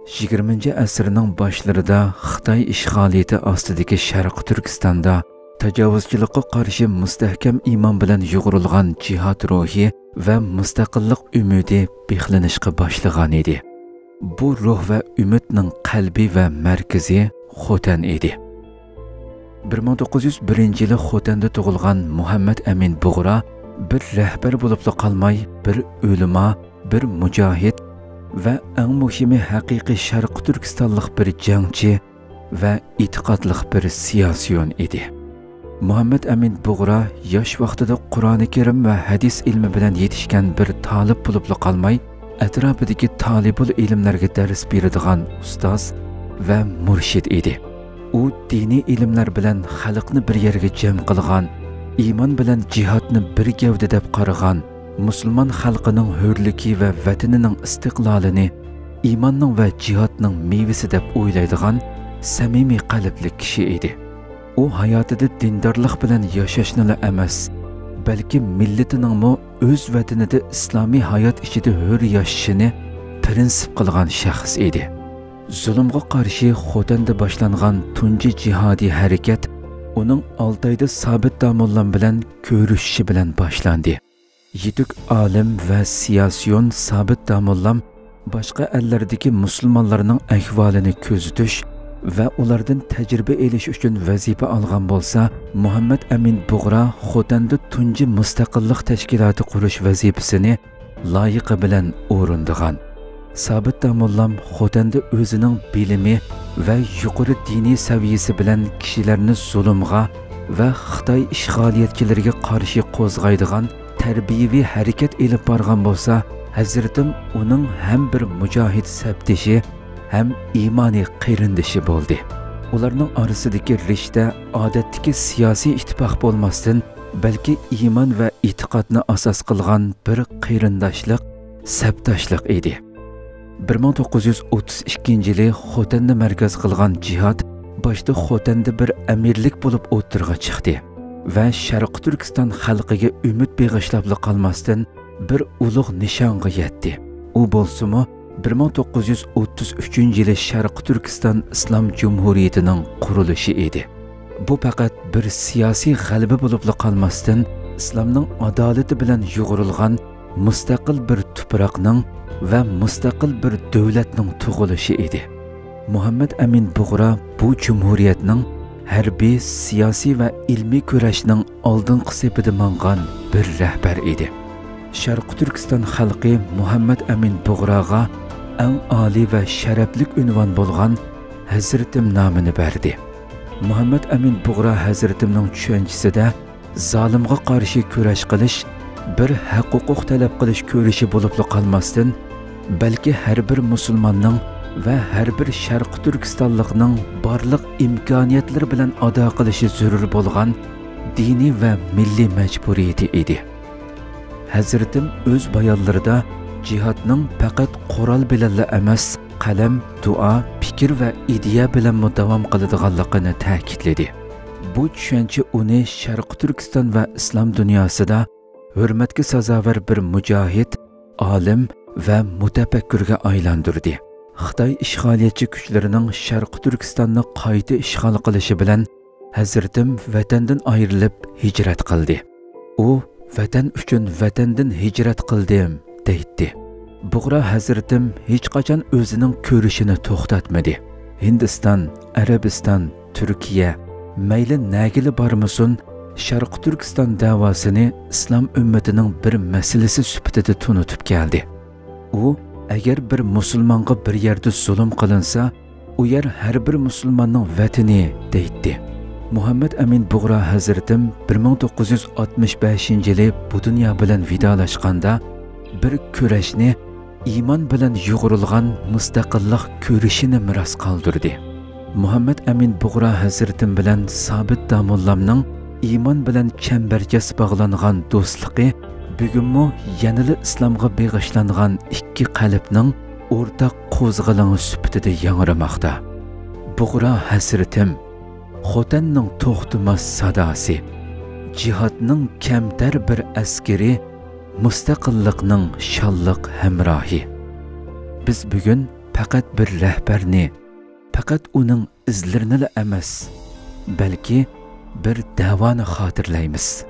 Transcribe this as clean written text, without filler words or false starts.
20 asrning boshlarida Xitoy ishg'oliyati ostidagi Sharq Turkistonda tajovuzchilikqa qarshi mustahkam iymon bilan yo'g'rilgan jihad ruhi va mustaqillik umidi bexlanishga boshlagan edi. Bu ruh va umidning qalbi va markazi Xotan edi. 1901-yili Xotanda tug'ilgan Muhammad Amin Bug'ra bir rahbar bo'lib qolmay, bir ulamo, bir mujohid va eng muhimi haqiqiy Sharq Turkistonlik bir jangchi va e'tiqodli bir siyosiyon edi. Muhammad Amin Bug'ra yosh vaqtida Qur'oni Karim va hadis ilmi bilan yetishgan bir talib bo'lib qolmay, atrofidagi talibul ilmlarga dars beradigan ustoz va murshid edi. U diniy ilmlar bilan xalqni bir yerga jam qilgan, iymon bilan jihodni bir gavda deb qaragan, musulmon xalqining hurligi va vatanining istiqlolini iymonning va jihodning mevasi deb o'ylaydigan samimiy qalbli kishi edi. U hayotida dindorlik bilan yashashni emas, balki millatiningmi o'z vatanida islomiy hayot ichida hur yashashini prinsip qilgan shaxs edi. Zulmga qarshi Xotanda boshlangan tunji jihodiy harakat uning Oltoyda Sobit Damollam bilan ko'rishishi bilan boshlandi. Yetuk olim va siyosiyon Sobit Damollam boshqa ellardagi musulmonlarning ahvolini kuzatish va ulardan tajriba olish uchun vazifa olgan bo'lsa, Muhammad Amin Bug'ra Xotanda tunji mustaqillik tashkiloti qurish vazifasini loyiqi bilan o'rindigan. Sobit Damollam Xotanda o'zining bilimi va yuqori diniy saviyasi bilan kishilarni zulmga va Xitoy ishg'oliyatchilariga qarshi qo'zg'aydigan tarbiyaviy harakat elib borgan bo'lsa, Hazratim uning ham bir mujohid sabtishi ham iymoniy qarindishi bo'ldi. Ularning orasidagi rishta odatdagi siyosiy ittifoq bo'lmasdan, balki iymon va e'tiqodni asos qilgan bir qarindoshlik, sabtashlik edi. 1932-yili Xotanda markaz qilgan jihad boshda Xotanda bir amirlik bo'lib o'tirg'a chiqdi va Sharq Turkiston xalqiga umid beg'ishlab qolmasdan bir ulug' nishonga yetdi. U bo'lsa-mu 1933-yili Sharq Turkiston Islom Jumhuriyatining qurilishi edi. Bu faqat bir siyosiy g'alaba bo'lib qolmasdan, islomning adolati bilan yo'g'rilgan mustaqil bir tuproqning va mustaqil bir davlatning tug'ilishi edi. Muhammad Amin Bug'ra bu jumhuriyatning harbiy, siyosiy va ilmiy kurashning oldingi sepida mangan bir rahbar edi. Sharq Turkiston xalqi Muhammad Amin Bug'raga eng oliy va sharafli unvon bo'lgan Hazratim nomini berdi. Muhammad Amin Bug'ra Hazratimning tushunchisida zolimga qarshi kurash qilish bir haq-huquq talab qilish ko'rishi bo'lib qolmasdan, balki har bir musulmonning va har bir Sharq Turkistonlikning barliq imkoniyatlar bilan ado qilishi zarur bo'lgan diniy va milliy majburiyati edi. Hazratim o'z bayonlarida jihodning faqat qurol bilan emas, qalam, duo, fikr va ideya bilan davom qiladiganligini ta'kidladi. Bu tushuncha uni Sharq Turkiston va islom dunyosida hurmatga sazovor bir mujohid, olim va mutafakkirga aylantirdi. Xitoy ishg'oliyatchi kuchlarining Sharq Turkistonni qayta ishg'ol qilishi bilan Hazratim vatandan ayrilib hijrat qildi. U vatan uchun vatandan hijrat qildim deydi. Bug'ra Hazratim hech qachon o'zining ko'rishini to'xtatmadi. Hindiston, Arabiston, Turkiya, mayli nagili bormasin, Sharq Turkiston davosini islom ummatining bir masalasi sifatida tunutib keldi. U agar bir musulmonga bir yerda zulm qilinsa, u yer har bir musulmonning vatani deydi. Muhammad Amin Bug'ra Hazratim 1965-yili bu dunyo bilan vidolashganda bir kurashni iymon bilan yo'g'rilgan mustaqillik ko'rishini miros qoldirdi. Muhammad Amin Bug'ra Hazratim bilan Sobit Damollamning iymon bilan chambarchas bog'langan do'stligi bugunmi yanada islomga beg'ishlangan ikki qalbning o'rtaq qo'zg'aloni sifatida yangramoqda. Bug'ra Hazratim Xotanning to'xtamas sadosi, jihodning kamtar bir askari mustaqillikning shalliq hamrohi. Biz bugun faqat bir rahbarni, faqat uning izlarini emas, balki bir davoni xotirlaymiz.